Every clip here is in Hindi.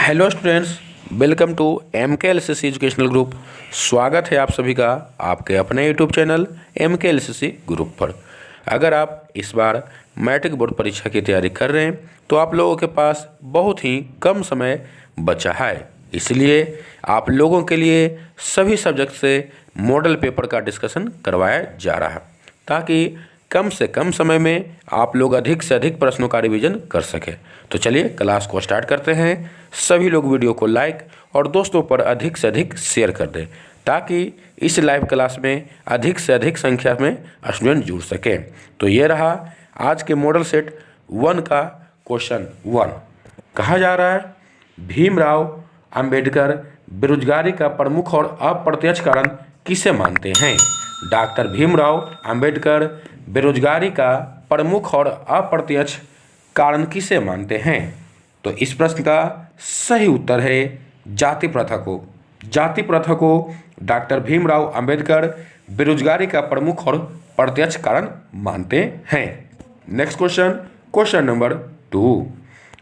Hello students, welcome to MKLCC educational group. स्वागत है आप सभी का आपके अपने यूट्यूब चैनल MKLCC ग्रुप पर। अगर आप इस बार मैट्रिक बोर्ड परीक्षा की तैयारी कर रहे हैं तो आप लोगों के पास बहुत ही कम समय बचा है, इसलिए आप लोगों के लिए सभी सब्जेक्ट से मॉडल पेपर का डिस्कशन करवाया जा रहा है ताकि कम से कम समय में आप लोग अधिक से अधिक प्रश्नों का रिवीजन कर सकें। तो चलिए क्लास को स्टार्ट करते हैं। सभी लोग वीडियो को लाइक और दोस्तों पर अधिक से अधिक शेयर कर दें ताकि इस लाइव क्लास में अधिक से अधिक संख्या में स्टूडेंट जुड़ सकें। तो ये रहा आज के मॉडल सेट 1 का क्वेश्चन 1। कहा जा रहा है, भीमराव अंबेडकर बेरोजगारी का प्रमुख और अप्रत्यक्ष कारण किसे मानते हैं? डॉक्टर भीमराव अंबेडकर बेरोजगारी का प्रमुख और अप्रत्यक्ष कारण किसे मानते हैं? तो इस प्रश्न का सही उत्तर है जाति प्रथा को। जाति प्रथा को डॉक्टर भीमराव अंबेडकर बेरोजगारी का प्रमुख और प्रत्यक्ष कारण मानते हैं। Next question, question number 2।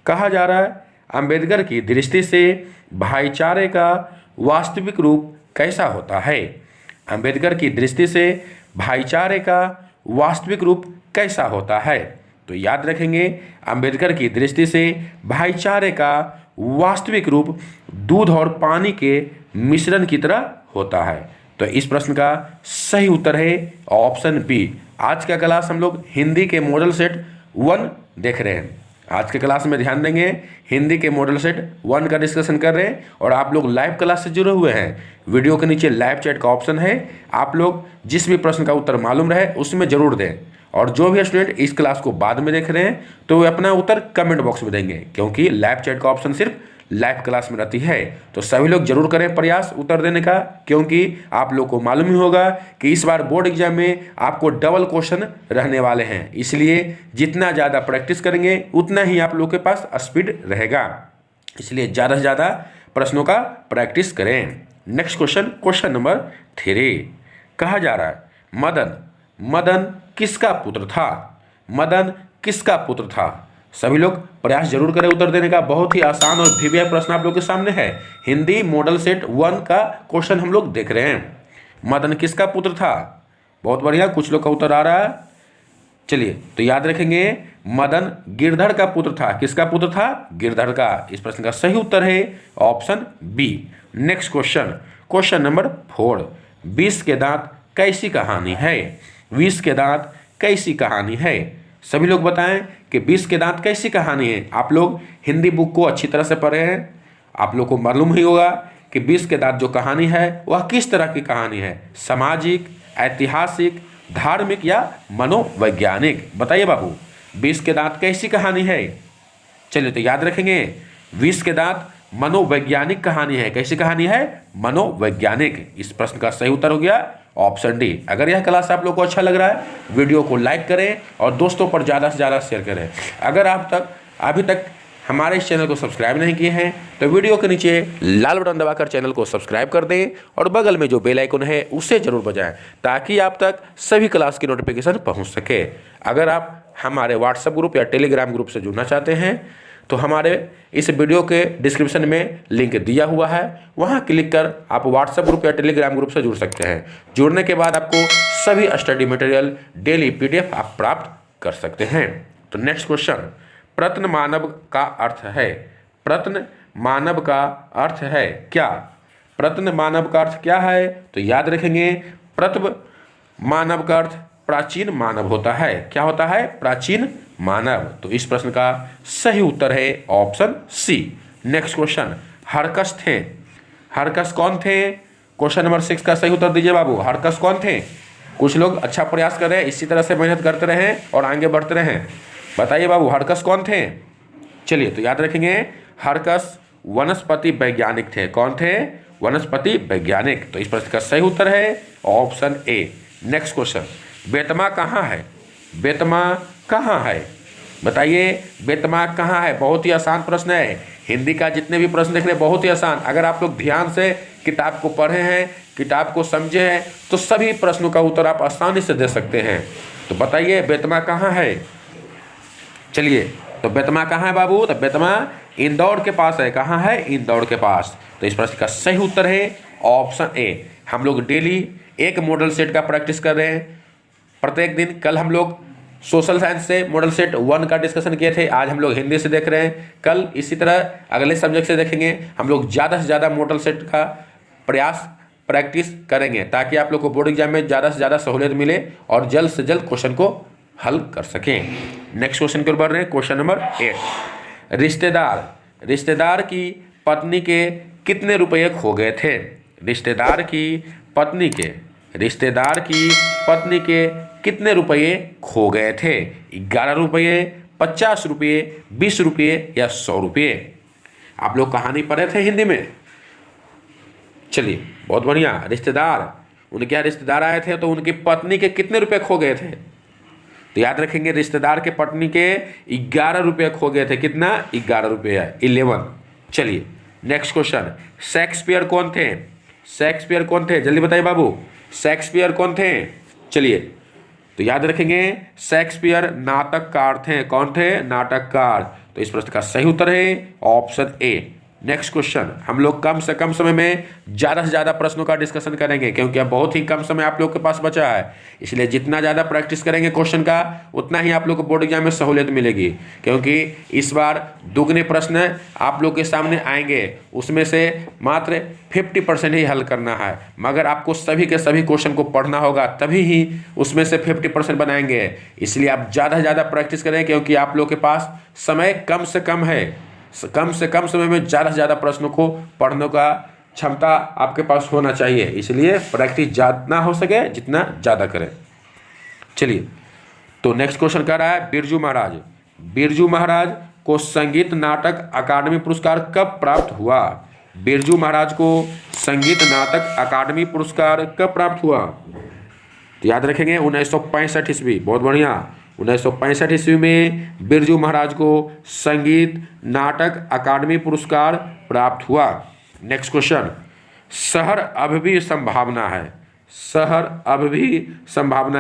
कहा जा रहा है, अंबेडकर की दृष्टि से भाईचारे का वास्तविक रूप कैसा होता है? अंबेडकर की दृष्टि से भाईचारे का वास्तविक रूप कैसा होता है? तो याद रखेंगे, अंबेडकर की दृष्टि से भाईचारे का वास्तविक रूप दूध और पानी के मिश्रण की तरह होता है। तो इस प्रश्न का सही उत्तर है ऑप्शन बी। आज का क्लास हम लोग हिंदी के मॉडल सेट 1 देख रहे हैं। आज के क्लास में ध्यान देंगे, हिंदी के मॉडल सेट 1 का डिस्कशन कर रहे हैं और आप लोग लाइव क्लास से जुड़े हुए हैं। वीडियो के नीचे लाइव चैट का ऑप्शन है, आप लोग जिस भी प्रश्न का उत्तर मालूम रहे उसमें जरूर दें। और जो भी स्टूडेंट इस क्लास को बाद में देख रहे हैं तो वे अपना उत्तर कमेंट बॉक्स में देंगे, क्योंकि लाइव चैट का ऑप्शन सिर्फ लाइव क्लास में रहती है। तो सभी लोग जरूर करें प्रयास उत्तर देने का, क्योंकि आप लोग को मालूम ही होगा कि इस बार बोर्ड एग्जाम में आपको डबल क्वेश्चन रहने वाले हैं, इसलिए जितना ज़्यादा प्रैक्टिस करेंगे उतना ही आप लोग के पास स्पीड रहेगा। इसलिए ज़्यादा से ज़्यादा प्रश्नों का प्रैक्टिस करें। Next question, question number 3। कहा जा रहा है, मदन किसका पुत्र था? मदन किसका पुत्र था? सभी लोग प्रयास जरूर करें उत्तर देने का। बहुत ही आसान और भिव्य प्रश्न आप लोग के सामने है। हिंदी मॉडल सेट 1 का क्वेश्चन हम लोग देख रहे हैं। मदन किसका पुत्र था? बहुत बढ़िया, कुछ लोग का उत्तर आ रहा है। चलिए, तो याद रखेंगे, मदन गिरधर का पुत्र था। किसका पुत्र था? गिरधर का। इस प्रश्न का सही उत्तर है option B. Next question, question number 4। 20 के दांत कैसी कहानी है? 20 के दांत कैसी कहानी है? सभी लोग बताएं कि 20 के दांत कैसी कहानी है। आप लोग हिंदी बुक को अच्छी तरह से पढ़े हैं, आप लोग को मालूम ही होगा कि 20 के दांत जो कहानी है वह किस तरह की कहानी है, सामाजिक, ऐतिहासिक, धार्मिक या मनोवैज्ञानिक? बताइए बाबू, 20 के दांत कैसी कहानी है? चलिए, तो याद रखेंगे, 20 के दांत मनोवैज्ञानिक कहानी है। कैसी कहानी है? मनोवैज्ञानिक। इस प्रश्न का सही उत्तर हो गया ऑप्शन डी। अगर यह क्लास आप लोग को अच्छा लग रहा है, वीडियो को लाइक करें और दोस्तों पर ज़्यादा से ज़्यादा शेयर करें। अगर आप अभी तक हमारे इस चैनल को सब्सक्राइब नहीं किए हैं तो वीडियो के नीचे लाल बटन दबाकर चैनल को सब्सक्राइब कर दें और बगल में जो बेल आइकन है उसे जरूर बजाएं ताकि आप तक सभी क्लास की नोटिफिकेशन पहुँच सके। अगर आप हमारे व्हाट्सएप ग्रुप या टेलीग्राम ग्रुप से जुड़ना चाहते हैं तो हमारे इस वीडियो के डिस्क्रिप्शन में लिंक दिया हुआ है, वहां क्लिक कर आप व्हाट्सएप ग्रुप या टेलीग्राम ग्रुप से जुड़ सकते हैं। जुड़ने के बाद आपको सभी स्टडी मटेरियल डेली PDF आप प्राप्त कर सकते हैं। तो नेक्स्ट क्वेश्चन, प्रत्न मानव का अर्थ है? प्रत्न मानव का अर्थ है क्या? प्रत्न मानव का अर्थ क्या है? तो याद रखेंगे, प्रत्न मानव का अर्थ प्राचीन मानव होता है। क्या होता है? प्राचीन मानव। तो इस प्रश्न का सही उत्तर है ऑप्शन सी। नेक्स्ट क्वेश्चन, हरकस थे। हरकस कौन थे? क्वेश्चन नंबर 6 का सही उत्तर दीजिए बाबू। हरकस कौन थे? कुछ लोग अच्छा प्रयास कर रहे हैं, इसी तरह से मेहनत करते रहें और आगे बढ़ते रहें। बताइए बाबू, हरकस कौन थे? चलिए, तो याद रखेंगे, हरकस वनस्पति वैज्ञानिक थे। कौन थे? वनस्पति वैज्ञानिक। तो इस प्रश्न का सही उत्तर है ऑप्शन ए। नेक्स्ट क्वेश्चन, बेतमा कहाँ है? बेतमा कहाँ है? बताइए, बेतमा कहाँ है? बहुत ही आसान प्रश्न है। हिंदी का जितने भी प्रश्न देख रहे हैं बहुत ही आसान। अगर आप लोग ध्यान से किताब को पढ़े हैं, किताब को समझे हैं, तो सभी प्रश्नों का उत्तर आप आसानी से दे सकते हैं। तो बताइए, बेतमा कहाँ है? चलिए, तो बेतमा कहाँ है बाबू? तो बेतमा इंदौर के पास है। कहाँ है? इंदौर के पास। तो इस प्रश्न का सही उत्तर है ऑप्शन ए। हम लोग डेली एक मॉडल सेट का प्रैक्टिस कर रहे हैं प्रत्येक दिन। कल हम लोग सोशल साइंस से मॉडल सेट 1 का डिस्कशन किए थे, आज हम लोग हिंदी से देख रहे हैं। कल इसी तरह अगले सब्जेक्ट से देखेंगे। हम लोग ज़्यादा से ज़्यादा मॉडल सेट का प्रैक्टिस करेंगे ताकि आप लोग को बोर्ड एग्जाम में ज़्यादा से ज़्यादा सहूलियत मिले और जल्द से जल्द क्वेश्चन को हल कर सकें। नेक्स्ट क्वेश्चन की ओर बढ़ रहे हैं। Question number 8। रिश्तेदार की पत्नी के कितने रुपये खो गए थे? रिश्तेदार की पत्नी के कितने रुपये खो गए थे? 11 रुपये, 50 रुपये, 20 रुपये या 100 रुपये? आप लोग कहानी पढ़े थे हिंदी में। चलिए बहुत बढ़िया। उनके यहाँ रिश्तेदार आए थे तो उनकी पत्नी के कितने रुपये खो गए थे? तो याद रखेंगे रिश्तेदार के पत्नी के 11 रुपये खो गए थे। कितना? 11 रुपये, 11। चलिए नेक्स्ट क्वेश्चन। शेक्सपियर कौन थे? जल्दी बताइए बाबू, शेक्सपियर कौन थे? चलिए तो याद रखेंगे शेक्सपियर नाटककार थे। कौन थे? नाटककार। तो इस प्रश्न का सही उत्तर है ऑप्शन ए। Next question. हम लोग कम से कम समय में ज़्यादा से ज़्यादा प्रश्नों का डिस्कशन करेंगे क्योंकि अब बहुत ही कम समय आप लोग के पास बचा है। इसलिए जितना ज़्यादा प्रैक्टिस करेंगे क्वेश्चन का उतना ही आप लोग को बोर्ड एग्जाम में सहूलियत मिलेगी क्योंकि इस बार दुगने प्रश्न आप लोग के सामने आएंगे। उसमें से मात्र 50% ही हल करना है, मगर आपको सभी के सभी क्वेश्चन को पढ़ना होगा तभी ही उसमें से 50% बनाएंगे। इसलिए आप ज़्यादा से ज़्यादा प्रैक्टिस करें क्योंकि आप लोग के पास समय कम से कम है। कम से कम समय में ज़्यादा से ज़्यादा प्रश्नों को पढ़ने का क्षमता आपके पास होना चाहिए। इसलिए प्रैक्टिस जितना हो सके जितना ज़्यादा करें। चलिए तो नेक्स्ट क्वेश्चन कर रहा है बिरजू महाराज को संगीत नाटक अकादमी पुरस्कार कब प्राप्त हुआ? बिरजू महाराज को संगीत नाटक अकादमी पुरस्कार कब प्राप्त हुआ? तो याद रखेंगे 1965 ईस्वी। बहुत बढ़िया। 1965 ईस्वी में बिरजू महाराज को संगीत नाटक अकादमी पुरस्कार प्राप्त हुआ। Next question. शहर अब भी संभावना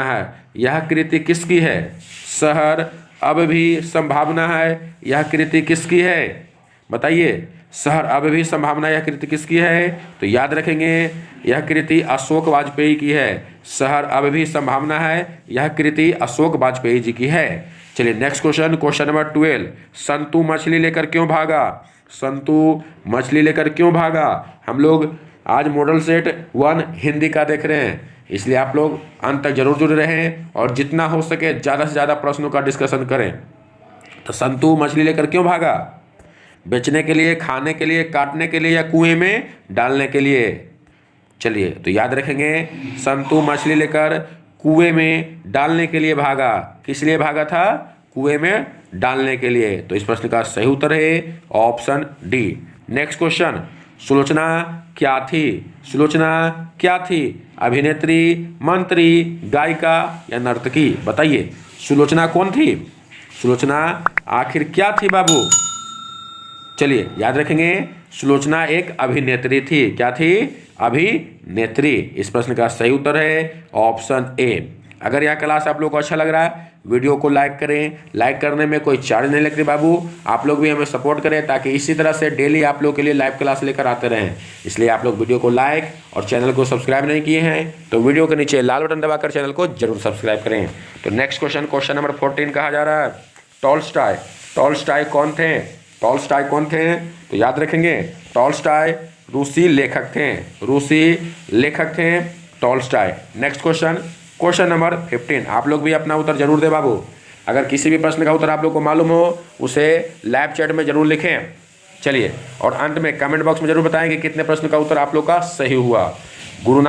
है, यह कृति किसकी है? शहर अब भी संभावना है, यह कृति किसकी है? बताइए। शहर अब भी संभावना, यह कृति किसकी है? तो याद रखेंगे यह कृति अशोक वाजपेयी की है। शहर अब भी संभावना है, यह कृति अशोक वाजपेयी जी की है। चलिए next question. Question number 12। Santu मछली लेकर क्यों भागा? हम लोग आज मॉडल सेट 1 हिंदी का देख रहे हैं, इसलिए आप लोग अंत तक जरूर जुड़े रहें और जितना हो सके ज़्यादा से ज़्यादा प्रश्नों का डिस्कशन करें। तो संतू मछली लेकर क्यों भागा? बेचने के लिए, खाने के लिए, काटने के लिए या कुएं में डालने के लिए? चलिए तो याद रखेंगे संतू मछली लेकर कुएं में डालने के लिए भागा। किस लिए भागा था? कुएं में डालने के लिए। तो इस प्रश्न का सही उत्तर है option D. Next question. Sulochana क्या थी? अभिनेत्री, मंत्री, गायिका या नर्तकी? बताइए सुलोचना कौन थी? सुलोचना आखिर क्या थी बाबू? चलिए याद रखेंगे सुलोचना एक अभिनेत्री थी। क्या थी? अभिनेत्री। इस प्रश्न का सही उत्तर है ऑप्शन ए। अगर यह क्लास आप लोग को अच्छा लग रहा है वीडियो को लाइक करें। लाइक करने में कोई चार्ज नहीं लगती बाबू। आप लोग भी हमें सपोर्ट करें ताकि इसी तरह से डेली आप लोग के लिए लाइव क्लास लेकर आते रहें। इसलिए आप लोग वीडियो को लाइक और चैनल को सब्सक्राइब नहीं किए हैं तो वीडियो के नीचे लाल बटन दबाकर चैनल को जरूर सब्सक्राइब करें। तो नेक्स्ट क्वेश्चन नंबर 14 कहा जा रहा है टॉलस्टॉय कौन थे? तो याद रखेंगे टॉलस्टॉय रूसी लेखक थे टॉलस्टॉय। Next question number 15। आप लोग भी अपना उत्तर जरूर दें बाबू। अगर किसी भी प्रश्न का उत्तर आप लोग को मालूम हो उसे लाइव चैट में जरूर लिखें। चलिए और अंत में कमेंट बॉक्स में जरूर बताएं कि कितने प्रश्न का उत्तर आप लोग का सही हुआ। गुरु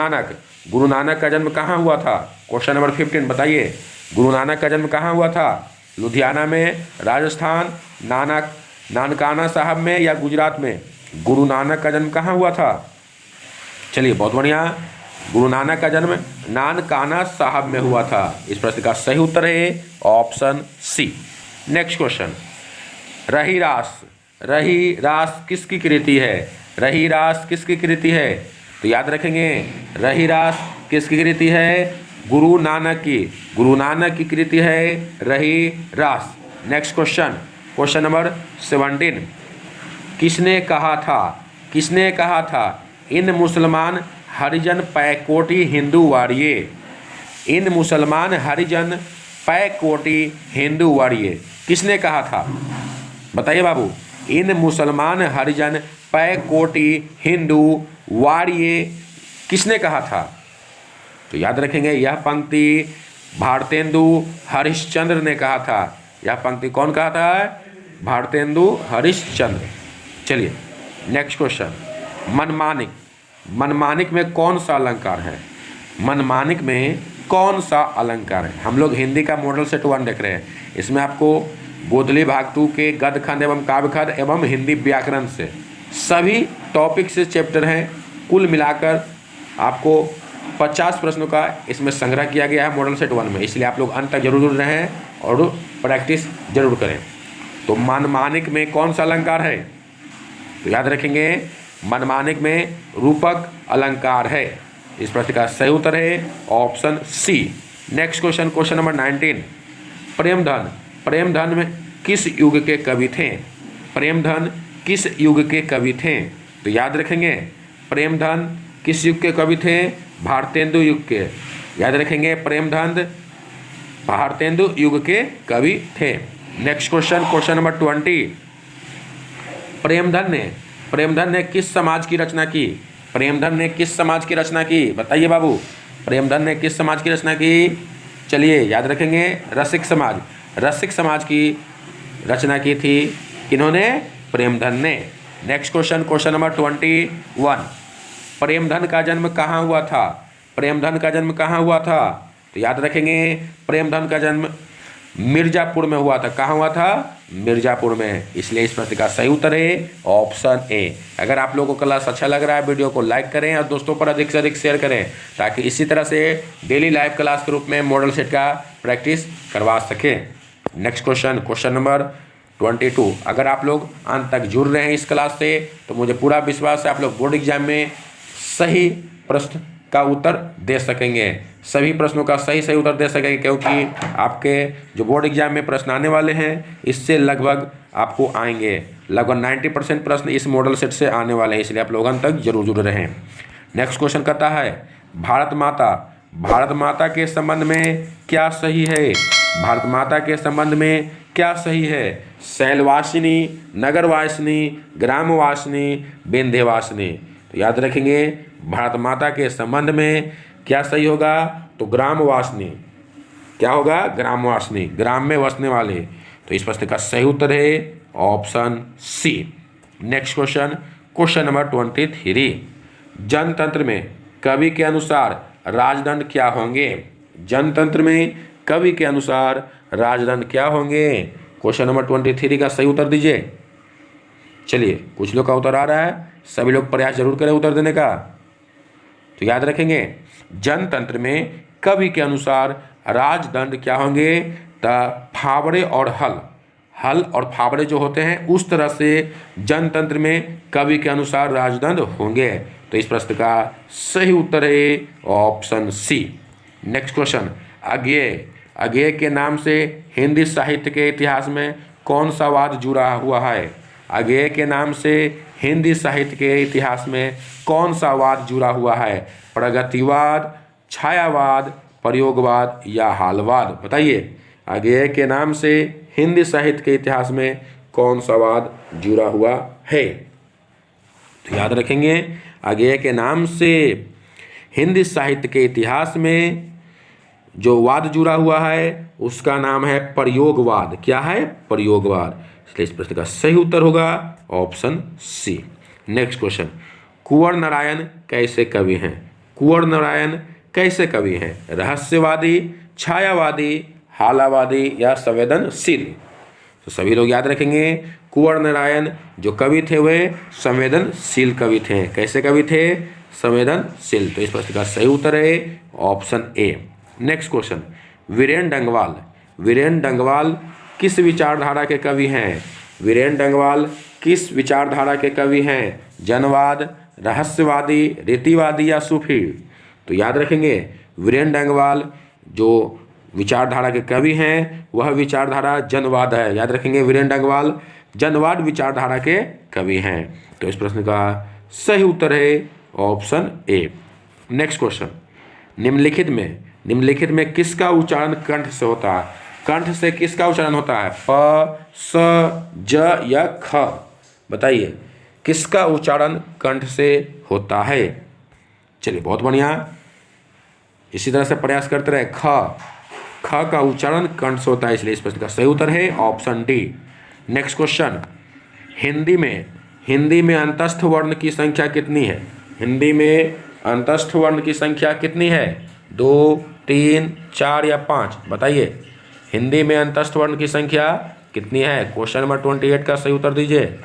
नानक का जन्म कहाँ हुआ था? क्वेश्चन नंबर 15 बताइए गुरु नानक का जन्म कहाँ हुआ था? लुधियाना में, राजस्थान, नानकाना साहब में या गुजरात में? गुरु नानक का जन्म कहाँ हुआ था? चलिए बहुत बढ़िया। गुरु नानक का जन्म नानकाना साहब में हुआ था। इस प्रश्न का सही उत्तर है ऑप्शन सी। Next question. रही रास किसकी कृति है? तो याद रखेंगे रही रास किसकी कृति है? गुरु नानक की कृति है रही रास। Next question number 17। किसने कहा था? किसने कहा था? इन मुसलमान हरिजन पैकोटी हिंदू वाड़िए। इन मुसलमान हरिजन पैकोटी हिंदू वाड़िए, किसने कहा था? बताइए बाबू। इन मुसलमान हरिजन पैकोटी हिंदू वाड़िए, किसने कहा था? तो याद रखेंगे, यह पंक्ति भारतेंदु हरिश्चंद्र ने कहा था। यह पंक्ति कौन कहा था? भारतेंदु हरिश्चंद्र। चलिए नेक्स्ट क्वेश्चन, मनमानिक। मनमानिक में कौन सा अलंकार है? मनमानिक में कौन सा अलंकार है? हम लोग हिंदी का मॉडल सेट 1 देख रहे हैं। इसमें आपको गोधली भाग 2 के गद्य खंड एवं काव्य खंड एवं हिंदी व्याकरण से सभी टॉपिक से चैप्टर हैं। कुल मिलाकर आपको 50 प्रश्नों का इसमें संग्रह किया गया है मॉडल सेट 1 में, इसलिए आप लोग अंत तक जरूर जुड़ रहे हैं और प्रैक्टिस जरूर करें। तो मनमानिक में कौन सा अलंकार है? तो याद रखेंगे, मनमानिक में रूपक अलंकार है। इस प्रश्न का सही उत्तर है option C. Next question, question number 19, Premdhan. Premdhan में किस युग के कवि थे? प्रेमधन किस युग के कवि थे? तो याद रखेंगे, प्रेमधन किस युग के कवि थे? भारतेंदु युग के। याद रखेंगे, प्रेमधन भारतेंदु युग के कवि थे। नेक्स्ट क्वेश्चन, क्वेश्चन नंबर 20, प्रेमधन ने किस समाज की रचना की? प्रेमधन ने किस समाज की रचना की? बताइए बाबू, प्रेमधन ने किस समाज की रचना की? चलिए याद रखेंगे, रसिक समाज। रसिक समाज की रचना की थी किन्होंने? प्रेमधन ने। नेक्स्ट क्वेश्चन, क्वेश्चन नंबर 21, प्रेमधन का जन्म कहाँ हुआ था? प्रेमधन का जन्म कहाँ हुआ था? तो याद रखेंगे, प्रेमधन का जन्म मिर्जापुर में हुआ था। कहाँ हुआ था? मिर्जापुर में। इसलिए इस प्रश्न का सही उत्तर है ऑप्शन ए। अगर आप लोगों को क्लास अच्छा लग रहा है, वीडियो को लाइक करें और दोस्तों पर अधिक से अधिक शेयर करें, ताकि इसी तरह से डेली लाइव क्लास के रूप में मॉडल सेट का प्रैक्टिस करवा सकें। नेक्स्ट क्वेश्चन, क्वेश्चन नंबर 22, अगर आप लोग अंत तक जुड़ रहे हैं इस क्लास से, तो मुझे पूरा विश्वास है आप लोग बोर्ड एग्जाम में सही प्रश्न का उत्तर दे सकेंगे। सभी प्रश्नों का सही उत्तर दे सकेंगे, क्योंकि आपके जो बोर्ड एग्जाम में प्रश्न आने वाले हैं, इससे लगभग आपको आएंगे लगभग 90% प्रश्न इस मॉडल सेट से आने वाले हैं, इसलिए आप लोग अंत तक जरूर जुड़ रहें। नेक्स्ट क्वेश्चन कहता है, भारत माता के संबंध में क्या सही है? भारत माता के संबंध में क्या सही है? शैलवासिनी, नगरवासिनी, ग्रामवासिनी, विंध्यवासिनी। तो याद रखेंगे, भारत माता के संबंध में क्या सही होगा? तो ग्रामवासिनी। क्या होगा? ग्रामवासिनी, ग्राम में बसने वाले। तो इस प्रश्न का सही उत्तर है option C. Next question, question number 23, जनतंत्र में कवि के अनुसार राजदंड क्या होंगे? जनतंत्र में कवि के अनुसार राजदंड क्या होंगे? क्वेश्चन नंबर 23 का सही उत्तर दीजिए। चलिए, कुछ लोग का उत्तर आ रहा है, सभी लोग प्रयास जरूर करें उत्तर देने का। तो याद रखेंगे, जनतंत्र में कवि के अनुसार राजदंड क्या होंगे? फावड़े और हल और फावड़े जो होते हैं, उस तरह से जनतंत्र में कवि के अनुसार राजदंड होंगे। तो इस प्रश्न का सही उत्तर है ऑप्शन सी। नेक्स्ट क्वेश्चन, अज्ञेय के नाम से हिंदी साहित्य के इतिहास में कौन सा वाद जुड़ा हुआ है? अज्ञेय के नाम से हिंदी साहित्य के इतिहास में कौन सा वाद जुड़ा हुआ है? प्रगतिवाद, छायावाद, प्रयोगवाद या हालवाद? बताइए, अज्ञेय के नाम से हिंदी साहित्य के इतिहास में कौन सा वाद जुड़ा हुआ है? तो याद रखेंगे, अज्ञेय के नाम से हिंदी साहित्य के इतिहास में जो वाद जुड़ा हुआ है उसका नाम है प्रयोगवाद। क्या है? प्रयोगवाद। इसलिए इस प्रश्न का सही उत्तर होगा ऑप्शन सी। नेक्स्ट क्वेश्चन, कुंवर नारायण कैसे कवि हैं? कुंवर नारायण कैसे कवि हैं? रहस्यवादी, छायावादी, हालावादी या संवेदनशील? तो सभी लोग याद रखेंगे, कुंवर नारायण जो कवि थे वे संवेदनशील कवि थे। कैसे कवि थे? संवेदनशील। तो इस प्रश्न का सही उत्तर है option A. Next question, Viren Dangwal किस विचारधारा के कवि हैं? वीरेन डंगवाल किस विचारधारा के कवि हैं? जनवाद, रहस्यवादी, रीतिवादी या सूफी? तो याद रखेंगे, वीरेन डंगवाल जो विचारधारा के कवि हैं वह विचारधारा जनवाद है। याद रखेंगे, वीरेन डंगवाल जनवाद विचारधारा के कवि हैं। तो इस प्रश्न का सही उत्तर है ऑप्शन ए। नेक्स्ट क्वेश्चन, निम्नलिखित में किसका उच्चारण कंठ से होता है? कंठ से किसका उच्चारण होता है? प, स, ज या ख? बताइए किसका उच्चारण कंठ से होता है? चलिए बहुत बढ़िया, इसी तरह से प्रयास करते रहे। ख का उच्चारण कंठ से होता है, इसलिए इस प्रश्न का सही उत्तर है option D. Next question, Hindi में अंतस्थ वर्ण की संख्या कितनी है? हिंदी में अंतस्थ वर्ण की संख्या कितनी है? 2, 3, 4 या 5? बताइए हिंदी में अंतस्थ वर्ण की संख्या कितनी है? क्वेश्चन नंबर 28 का सही उत्तर दीजिए।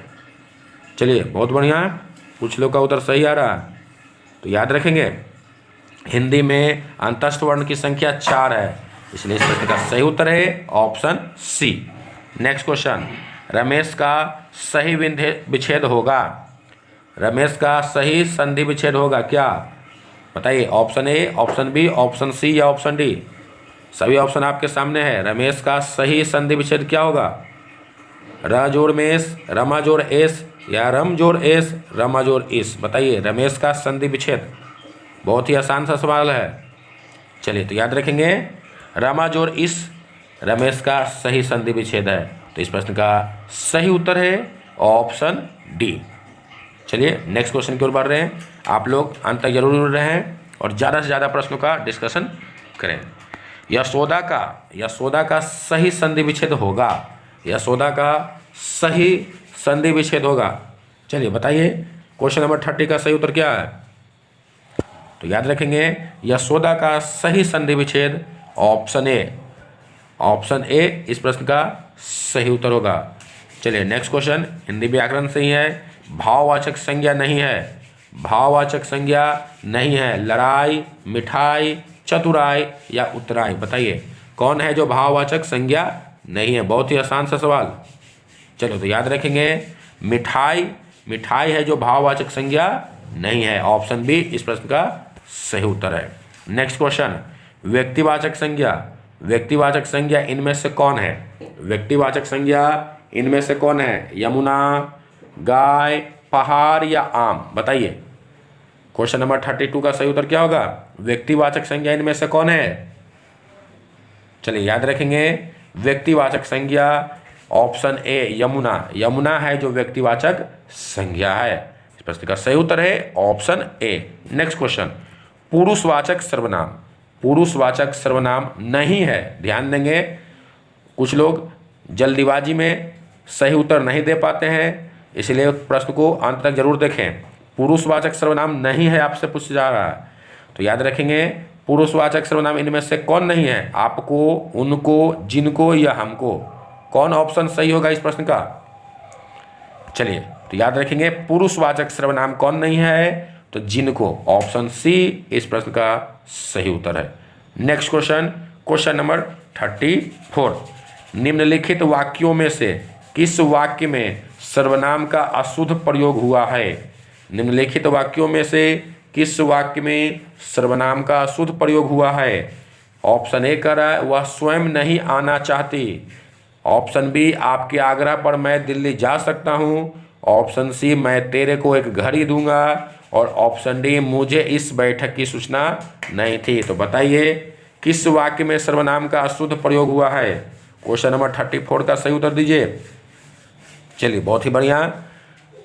चलिए बहुत बढ़िया, कुछ लोग का उत्तर सही आ रहा है, तो याद रखेंगे हिंदी में अंतस्थ वर्ण की संख्या 4 है, इसलिए इस प्रश्न का सही उत्तर है option C. Next question, Ramesh का सही विच्छेद होगा? रमेश का सही संधि विच्छेद होगा क्या? बताइए option A, option B, option C या ऑप्शन डी? सभी ऑप्शन आपके सामने है। रमेश का सही संधि विच्छेद क्या होगा? र जोड़ मेष, रमा जोड़ एस या रम जोड़ एस, रमा जोड़ इस? बताइए रमेश का संधि विच्छेद। बहुत ही आसान सा सवाल है, चलिए तो याद रखेंगे रमा जोड़ इस रमेश का सही संधि विच्छेद है, तो इस प्रश्न का सही उत्तर है ऑप्शन डी। चलिए नेक्स्ट क्वेश्चन की ओर बढ़ रहे हैं। आप लोग अंत तक जरूर जुड़ रहे हैं और ज़्यादा से ज़्यादा प्रश्नों का डिस्कशन करें। यशोदा का सही संधि विच्छेद होगा? यशोदा का सही संधि विच्छेद होगा? चलिए बताइए क्वेश्चन नंबर 30 का सही उत्तर क्या है? तो याद रखेंगे यशोदा का सही संधि विच्छेद ऑप्शन ए। ऑप्शन ए इस प्रश्न का सही उत्तर होगा। चलिए नेक्स्ट क्वेश्चन हिंदी व्याकरण से ही है। भाववाचक संज्ञा नहीं है, भाववाचक संज्ञा नहीं है, लड़ाई, मिठाई, चतुराई या उतराई? बताइए कौन है जो भाववाचक संज्ञा नहीं है? बहुत ही आसान सा सवाल, चलो तो याद रखेंगे मिठाई है जो भाववाचक संज्ञा नहीं है, ऑप्शन बी इस प्रश्न का सही उत्तर है। नेक्स्ट क्वेश्चन, व्यक्तिवाचक संज्ञा इनमें से कौन है? व्यक्तिवाचक संज्ञा इनमें से कौन है? यमुना, गाय, पहाड़ या आम? बताइए क्वेश्चन नंबर 32 का सही उत्तर क्या होगा? व्यक्तिवाचक संज्ञा इनमें से कौन है? चलिए याद रखेंगे व्यक्तिवाचक संज्ञा ऑप्शन ए यमुना है जो व्यक्तिवाचक संज्ञा है। इस प्रश्न का सही उत्तर है ऑप्शन ए। नेक्स्ट क्वेश्चन, पुरुषवाचक सर्वनाम नहीं है। ध्यान देंगे कुछ लोग जल्दीबाजी में सही उत्तर नहीं दे पाते हैं, इसलिए प्रश्न को अंत तक जरूर देखें। पुरुषवाचक सर्वनाम नहीं है आपसे पूछा जा रहा है, तो याद रखेंगे पुरुषवाचक सर्वनाम इनमें से कौन नहीं है? आपको, उनको, जिनको या हमको? कौन ऑप्शन सही होगा इस प्रश्न का? चलिए तो याद रखेंगे पुरुषवाचक सर्वनाम कौन नहीं है? तो जिनको, ऑप्शन सी इस प्रश्न का सही उत्तर है। नेक्स्ट क्वेश्चन नंबर 34, निम्नलिखित वाक्यों में से किस वाक्य में सर्वनाम का अशुद्ध प्रयोग हुआ है? निम्नलिखित वाक्यों में से किस वाक्य में सर्वनाम का अशुद्ध प्रयोग हुआ है? ऑप्शन ए कह रहा है वह स्वयं नहीं आना चाहती, ऑप्शन बी आपके आग्रह पर मैं दिल्ली जा सकता हूँ, ऑप्शन सी मैं तेरे को एक घड़ी दूंगा, और ऑप्शन डी मुझे इस बैठक की सूचना नहीं थी। तो बताइए किस वाक्य में सर्वनाम का अशुद्ध प्रयोग हुआ है? क्वेश्चन नंबर 34 का सही उत्तर दीजिए। चलिए बहुत ही बढ़िया,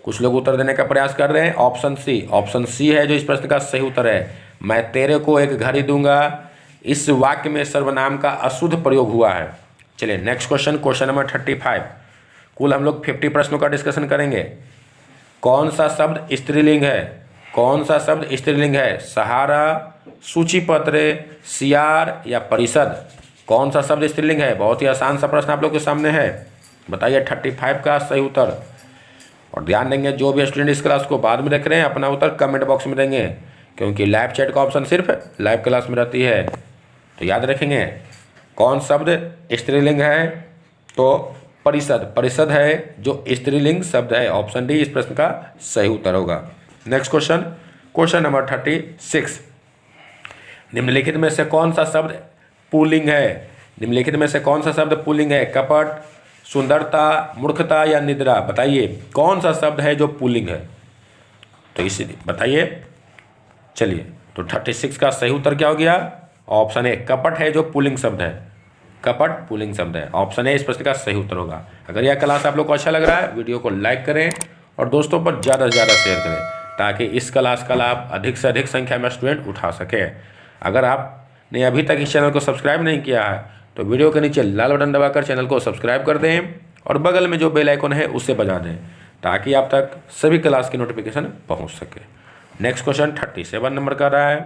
कुछ लोग उत्तर देने का प्रयास कर रहे हैं। ऑप्शन सी है जो इस प्रश्न का सही उत्तर है। मैं तेरे को एक घड़ी दूंगा, इस वाक्य में सर्वनाम का अशुद्ध प्रयोग हुआ है। चलिए नेक्स्ट क्वेश्चन नंबर 35। कुल हम लोग 50 प्रश्नों का डिस्कशन करेंगे। कौन सा शब्द स्त्रीलिंग है? सहारा, सूचीपत्र, सियार या परिषद? कौन सा शब्द स्त्रीलिंग है? बहुत ही आसान सा प्रश्न आप लोग के सामने है, बताइए 35 का सही उत्तर। और ध्यान देंगे जो भी स्टूडेंट इस क्लास को बाद में देख रहे हैं अपना उत्तर कमेंट बॉक्स में देंगे, क्योंकि लाइव चैट का ऑप्शन सिर्फ लाइव क्लास में रहती है। तो याद रखेंगे कौन शब्द स्त्रीलिंग है? तो परिषद है जो स्त्रीलिंग शब्द है, ऑप्शन डी इस प्रश्न का सही उत्तर होगा। नेक्स्ट क्वेश्चन नंबर 36, निम्नलिखित में से कौन सा शब्द पुल्लिंग है? कपट, सुंदरता, मूर्खता या निद्रा, बताइए कौन सा शब्द है जो पुल्लिंग है? तो इसीलिए बताइए। चलिए, तो 36 का सही उत्तर क्या हो गया? ऑप्शन ए, कपट है जो पुल्लिंग शब्द है। कपट पुल्लिंग शब्द है। ऑप्शन ए इस प्रश्न का सही उत्तर होगा। अगर यह क्लास आप लोग को अच्छा लग रहा है, वीडियो को लाइक करें और दोस्तों पर ज़्यादा से ज़्यादा शेयर करें, ताकि इस क्लास का लाभ अधिक से अधिक संख्या में स्टूडेंट उठा सके। अगर आपने अभी तक इस चैनल को सब्सक्राइब नहीं किया है तो वीडियो के नीचे लाल बटन दबाकर चैनल को सब्सक्राइब कर दें और बगल में जो बेल आइकन है उसे बजा दें, ताकि आप तक सभी क्लास की नोटिफिकेशन पहुंच सके। नेक्स्ट क्वेश्चन 37 नंबर का रहा है,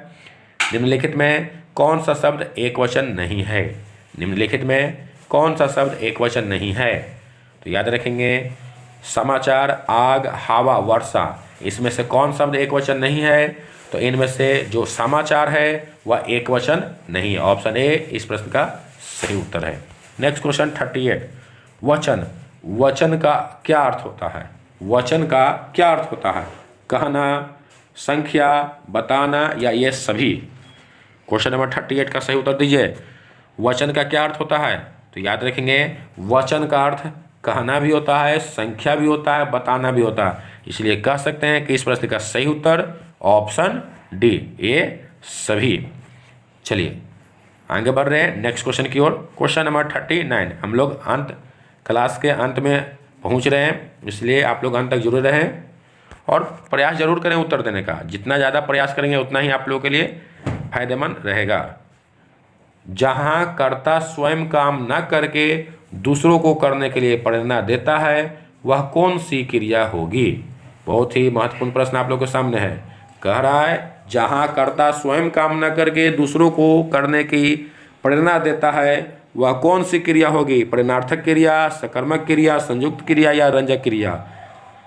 निम्नलिखित में कौन सा शब्द एक वचन नहीं है? निम्नलिखित में कौन सा शब्द एक वचन नहीं है? तो याद रखेंगे, समाचार, आग, हवा, वर्षा, इसमें से कौन शब्द एक वचन नहीं है? तो इनमें से जो समाचार है वह एक वचन नहीं है। ऑप्शन ए इस प्रश्न का सही उत्तर है। नेक्स्ट क्वेश्चन 38, वचन, वचन का क्या अर्थ होता है? वचन का क्या अर्थ होता है? कहना, संख्या, बताना या ये सभी? क्वेश्चन नंबर 38 का सही उत्तर दीजिए। वचन का क्या अर्थ होता है? तो याद रखेंगे, वचन का अर्थ कहना भी होता है, संख्या भी होता है, बताना भी होता है। इसलिए कह सकते हैं कि इस प्रश्न का सही उत्तर ऑप्शन डी, ये सभी। चलिए आगे बढ़ रहे हैं नेक्स्ट क्वेश्चन की ओर। क्वेश्चन नंबर 39, हम लोग क्लास के अंत में पहुंच रहे हैं, इसलिए आप लोग अंत तक जुड़े रहें और प्रयास जरूर करें उत्तर देने का। जितना ज़्यादा प्रयास करेंगे उतना ही आप लोगों के लिए फायदेमंद रहेगा। जहाँ कर्ता स्वयं काम न करके दूसरों को करने के लिए प्रेरणा देता है, वह कौन सी क्रिया होगी? बहुत ही महत्वपूर्ण प्रश्न आप लोगों के सामने है। कह रहा है, जहाँ कर्ता स्वयं काम न करके दूसरों को करने की प्रेरणा देता है, वह कौन सी क्रिया होगी? प्रेरणार्थक क्रिया, सकर्मक क्रिया, संयुक्त क्रिया या रंजक क्रिया?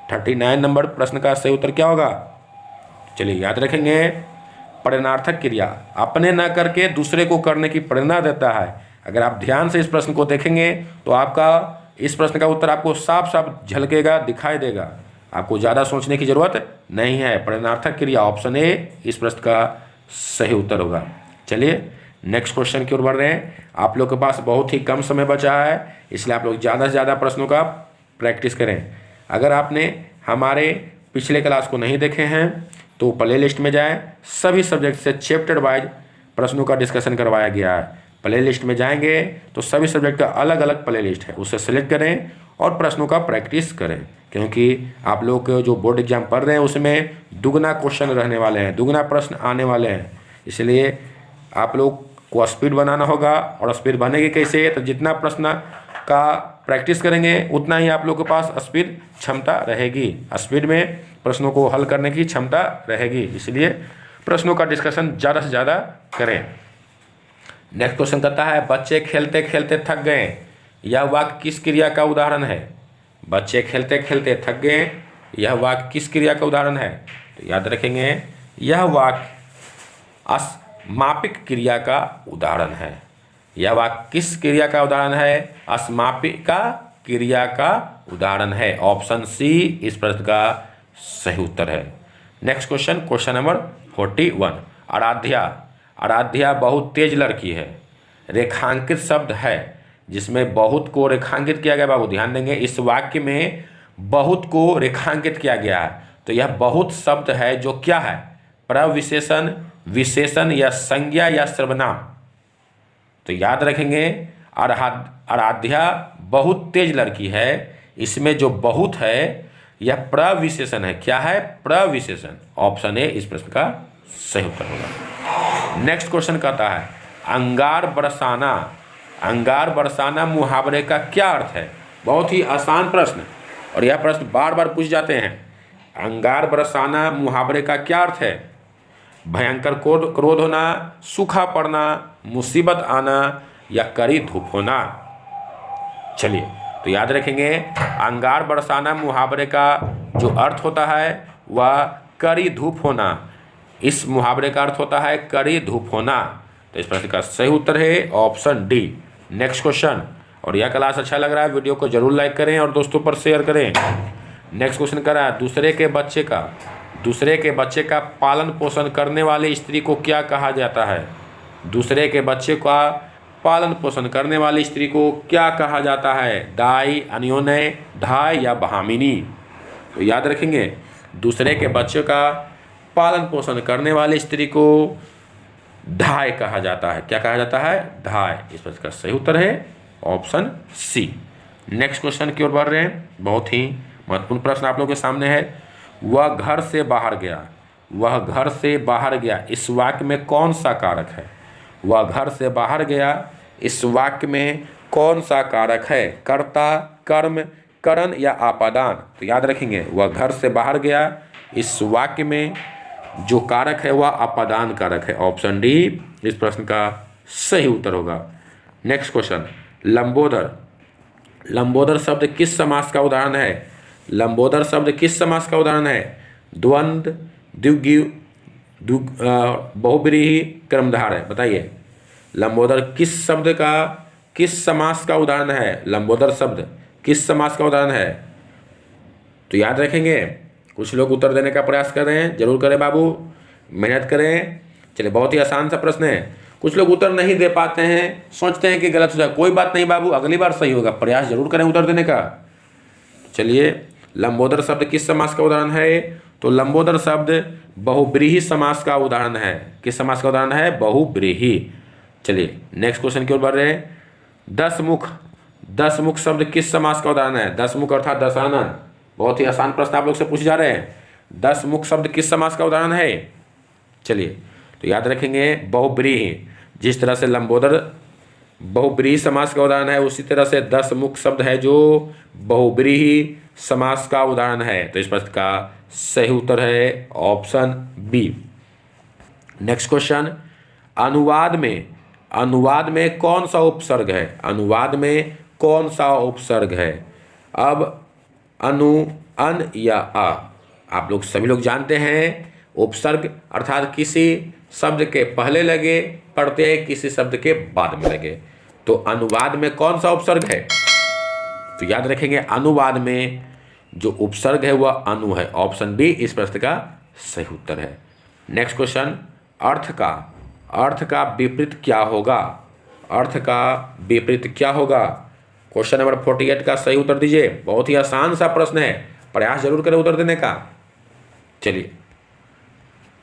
39 नंबर प्रश्न का सही उत्तर क्या होगा? चलिए याद रखेंगे, प्रेरणार्थक क्रिया, अपने न करके दूसरे को करने की प्रेरणा देता है। अगर आप ध्यान से इस प्रश्न को देखेंगे तो आपका इस प्रश्न का उत्तर आपको साफ साफ झलकेगा, दिखाई देगा। आपको ज़्यादा सोचने की जरूरत नहीं है। प्रेरणार्थक क्रिया, ऑप्शन ए इस प्रश्न का सही उत्तर होगा। चलिए नेक्स्ट क्वेश्चन की ओर बढ़ रहे हैं। आप लोग के पास बहुत ही कम समय बचा है, इसलिए आप लोग ज़्यादा से ज़्यादा प्रश्नों का प्रैक्टिस करें। अगर आपने हमारे पिछले क्लास को नहीं देखे हैं तो प्ले लिस्ट में जाएं। सभी सब्जेक्ट से चैप्टर वाइज प्रश्नों का डिस्कशन करवाया गया है। प्ले लिस्ट में जाएंगे तो सभी सब्जेक्ट का अलग अलग प्ले लिस्ट है, उसे सेलेक्ट करें और प्रश्नों का प्रैक्टिस करें, क्योंकि आप लोग जो बोर्ड एग्जाम पढ़ रहे हैं उसमें दुगना क्वेश्चन रहने वाले हैं, दुगना प्रश्न आने वाले हैं। इसलिए आप लोग को स्पीड बनाना होगा, और स्पीड बनेगी कैसे? तो जितना प्रश्न का प्रैक्टिस करेंगे उतना ही आप लोग के पास स्पीड क्षमता रहेगी, स्पीड में प्रश्नों को हल करने की क्षमता रहेगी। इसलिए प्रश्नों का डिस्कशन ज़्यादा से ज़्यादा करें। नेक्स्ट क्वेश्चन कहता है, बच्चे खेलते खेलते थक गए, यह वाक्य किस क्रिया का उदाहरण है? बच्चे खेलते खेलते थक गए, यह वाक्य किस क्रिया का उदाहरण है? तो याद रखेंगे, यह वाक्य अस्मापिक क्रिया का उदाहरण है। यह वाक्य किस क्रिया का उदाहरण है? अस्मापिका क्रिया का उदाहरण है। ऑप्शन सी इस प्रश्न का सही उत्तर है। Next question, question number 41, Aaradhya, Aaradhya बहुत तेज लड़की है, रेखांकित शब्द है जिसमें बहुत को रेखांकित किया गया। बाबू ध्यान देंगे, इस वाक्य में बहुत को रेखांकित किया गया है। तो यह बहुत शब्द है जो क्या है? प्रविशेषण, विशेषण या संज्ञा या सर्वनाम? तो याद रखेंगे, आराध्या बहुत तेज लड़की है, इसमें जो बहुत है यह प्रविशेषण है। क्या है? प्रविशेषण। ऑप्शन ए इस प्रश्न का सही उत्तर होगा। नेक्स्ट क्वेश्चन कहता है, अंगार बरसाना, अंगार बरसाना मुहावरे का क्या अर्थ है? बहुत ही आसान प्रश्न, और यह प्रश्न बार बार पूछ जाते हैं। अंगार बरसाना मुहावरे का क्या अर्थ है? भयंकर क्रोध होना, सूखा पड़ना, मुसीबत आना या कड़ी धूप होना? चलिए तो याद रखेंगे, अंगार बरसाना मुहावरे का जो अर्थ होता है वह कड़ी धूप होना। इस मुहावरे का अर्थ होता है कड़ी धूप होना। तो इस प्रश्न का सही उत्तर है ऑप्शन डी। नेक्स्ट क्वेश्चन, और यह क्लास अच्छा लग रहा है वीडियो को जरूर लाइक करें और दोस्तों पर शेयर करें। नेक्स्ट क्वेश्चन कर रहा है, दूसरे के बच्चे का पालन पोषण करने वाली स्त्री को क्या कहा जाता है? दूसरे के बच्चे का पालन पोषण करने वाली स्त्री को क्या कहा जाता है? दाई, अन्योन्य, धाय या भामिनी? तो याद रखेंगे, दूसरे के बच्चों का पालन पोषण करने वाली स्त्री को धाय कहा जाता है। क्या कहा जाता है? धाय। इस प्रश्न का सही उत्तर है ऑप्शन सी। नेक्स्ट क्वेश्चन की ओर बढ़ रहे हैं। बहुत ही महत्वपूर्ण प्रश्न आप लोगों के सामने है। वह घर से बाहर गया, वह घर से बाहर गया, इस वाक्य में कौन सा कारक है? वह घर से बाहर गया, इस वाक्य में कौन सा कारक है? कर्ता, कर्म, करण या आपादान? तो याद रखेंगे, वह घर से बाहर गया, इस वाक्य में जो कारक है वह आपादान कारक है। ऑप्शन डी इस प्रश्न का सही उत्तर होगा। Next question, Lambodar. लंबोदर शब्द किस समास का उदाहरण है? लंबोदर शब्द किस समास का उदाहरण है? द्वंद्व, द्विगु, बहुब्रीहि, क्रमधारय? बताइए, लंबोदर किस शब्द का, किस समास का उदाहरण है? लंबोदर शब्द किस समास का उदाहरण है? तो याद रखेंगे, कुछ लोग उत्तर देने का प्रयास कर रहे हैं, जरूर करें बाबू, मेहनत करें। चलिए, बहुत ही आसान सा प्रश्न है। कुछ लोग उत्तर नहीं दे पाते हैं, सोचते हैं कि गलत हो जाए। कोई बात नहीं बाबू, अगली बार सही होगा, प्रयास जरूर करें उत्तर देने का। चलिए, लंबोदर शब्द किस समास का उदाहरण है? तो लंबोदर शब्द बहुब्रीहि समास का उदाहरण है। किस समास का उदाहरण है? बहुब्रीहि। चलिए, नेक्स्ट क्वेश्चन की ओर बढ़ रहे हैं। दसमुख। दसमुख शब्द किस समास का उदाहरण है? दसमुख अर्थात दशानन। बहुत ही आसान प्रश्न आप लोग से पूछे जा रहे हैं। दसमुख शब्द किस समास का उदाहरण है? चलिए, तो याद रखेंगे, बहुब्रीहि। जिस तरह से लंबोदर बहुब्रीहि समास का उदाहरण है, उसी तरह से दसमुख शब्द है जो बहुब्रीहि समास का उदाहरण है। तो इस प्रश्न का सही उत्तर है ऑप्शन बी। नेक्स्ट क्वेश्चन, अनुवाद में, अनुवाद में कौन सा उपसर्ग है? अनुवाद में कौन सा उपसर्ग है? अब अनु, अन या आ? आप लोग सभी लोग जानते हैं, उपसर्ग अर्थात किसी शब्द के पहले लगे प्रत्यय किसी शब्द के बाद में लगे। तो अनुवाद में कौन सा उपसर्ग है? तो याद रखेंगे, अनुवाद में जो उपसर्ग है वह अनु है। ऑप्शन बी इस प्रश्न का सही उत्तर है। नेक्स्ट क्वेश्चन, अर्थ का, अर्थ का विपरीत क्या होगा? अर्थ का विपरीत क्या होगा? क्वेश्चन नंबर 48 का सही उत्तर दीजिए। बहुत ही आसान सा प्रश्न है, प्रयास जरूर करें उत्तर देने का। चलिए,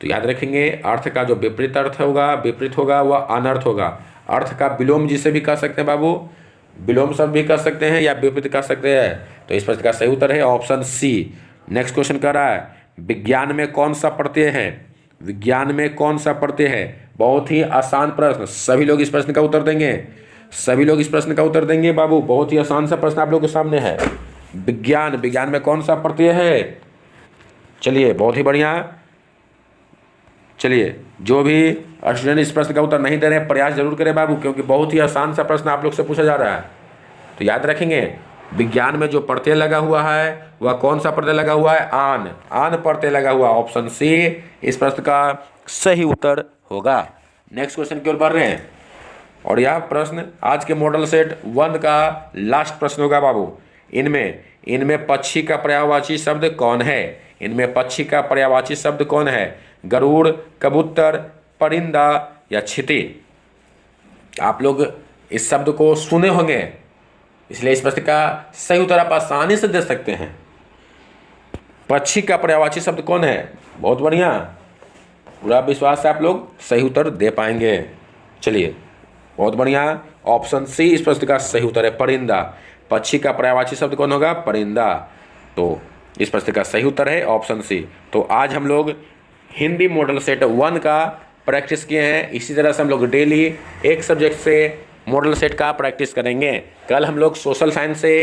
तो याद रखेंगे, अर्थ का जो विपरीत अर्थ होगा, विपरीत होगा, वह अनर्थ होगा। अर्थ का विलोम जिसे भी कह सकते हैं बाबू, विलोम शब्द भी कह सकते हैं या विपरीत कह सकते हैं। तो इस प्रश्न का सही उत्तर है ऑप्शन सी। नेक्स्ट क्वेश्चन कर रहा है, विज्ञान में कौन सा प्रत्यय है? विज्ञान में कौन सा प्रत्यय है? बहुत ही आसान प्रश्न, सभी लोग इस प्रश्न का उत्तर देंगे, सभी लोग इस प्रश्न का उत्तर देंगे बाबू। बहुत ही आसान सा प्रश्न आप लोग के सामने है। विज्ञान, विज्ञान में कौन सा प्रत्यय है? चलिए, बहुत ही बढ़िया। चलिए, जो भी स्टूडेंट इस प्रश्न का उत्तर नहीं दे रहे हैं, प्रयास जरूर करें बाबू, क्योंकि बहुत ही आसान सा प्रश्न आप लोग से पूछा जा रहा है। तो याद रखेंगे, विज्ञान में जो प्रत्यय लगा हुआ है वह कौन सा प्रत्यय लगा हुआ है? आन, आन प्रत्यय लगा हुआ। ऑप्शन सी इस प्रश्न का सही उत्तर होगा। नेक्स्ट क्वेश्चन की ओर बढ़ रहे हैं, और यह प्रश्न आज के मॉडल सेट 1 का लास्ट प्रश्न होगा बाबू। इनमें पक्षी का पर्यायवाची शब्द कौन है? इनमें पक्षी का पर्यायवाची शब्द कौन है? गरुड़, कबूतर, परिंदा या छिती? आप लोग इस शब्द को सुने होंगे, इसलिए इस प्रश्न का सही उत्तर आप आसानी से दे सकते हैं। पक्षी का पर्यायवाची शब्द कौन है? बहुत बढ़िया, पूरा विश्वास से आप लोग सही उत्तर दे पाएंगे। चलिए, बहुत बढ़िया, ऑप्शन सी इस प्रश्न का सही उत्तर है, परिंदा। पक्षी का पर्यायवाची शब्द कौन होगा? परिंदा। तो इस प्रश्न का सही उत्तर है ऑप्शन सी। तो आज हम लोग हिंदी मॉडल सेट 1 का प्रैक्टिस किए हैं। इसी तरह से हम लोग डेली एक सब्जेक्ट से मॉडल सेट का प्रैक्टिस करेंगे। कल हम लोग सोशल साइंस से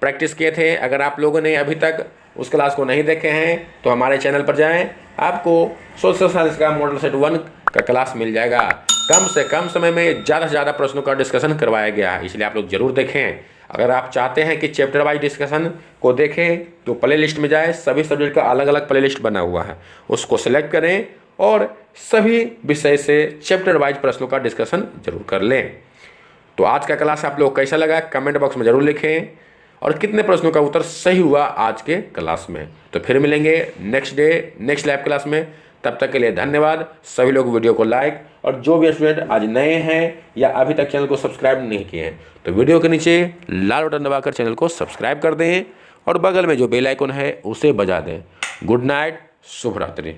प्रैक्टिस किए थे। अगर आप लोगों ने अभी तक उस क्लास को नहीं देखे हैं तो हमारे चैनल पर जाएं, आपको सोशल साइंस का मॉडल सेट 1 का क्लास मिल जाएगा। कम से कम समय में ज़्यादा से ज़्यादा प्रश्नों का डिस्कशन करवाया गया है, इसलिए आप लोग जरूर देखें। अगर आप चाहते हैं कि चैप्टर वाइज डिस्कशन को देखें तो प्ले लिस्ट में जाएँ, सभी सब्जेक्ट का अलग अलग प्ले लिस्ट बना हुआ है, उसको सेलेक्ट करें और सभी विषय से चैप्टर वाइज प्रश्नों का डिस्कशन जरूर कर लें। तो आज का क्लास आप लोग कैसा लगा कमेंट बॉक्स में जरूर लिखें, और कितने प्रश्नों का उत्तर सही हुआ आज के क्लास में। तो फिर मिलेंगे next day next lab class में। तब तक के लिए धन्यवाद। सभी लोग वीडियो को लाइक, और जो भी स्टूडेंट आज नए हैं या अभी तक चैनल को सब्सक्राइब नहीं किए हैं तो वीडियो के नीचे लाल बटन दबाकर चैनल को सब्सक्राइब कर दें और बगल में जो बेल आइकन है उसे बजा दें। गुड नाइट, शुभ रात्रि।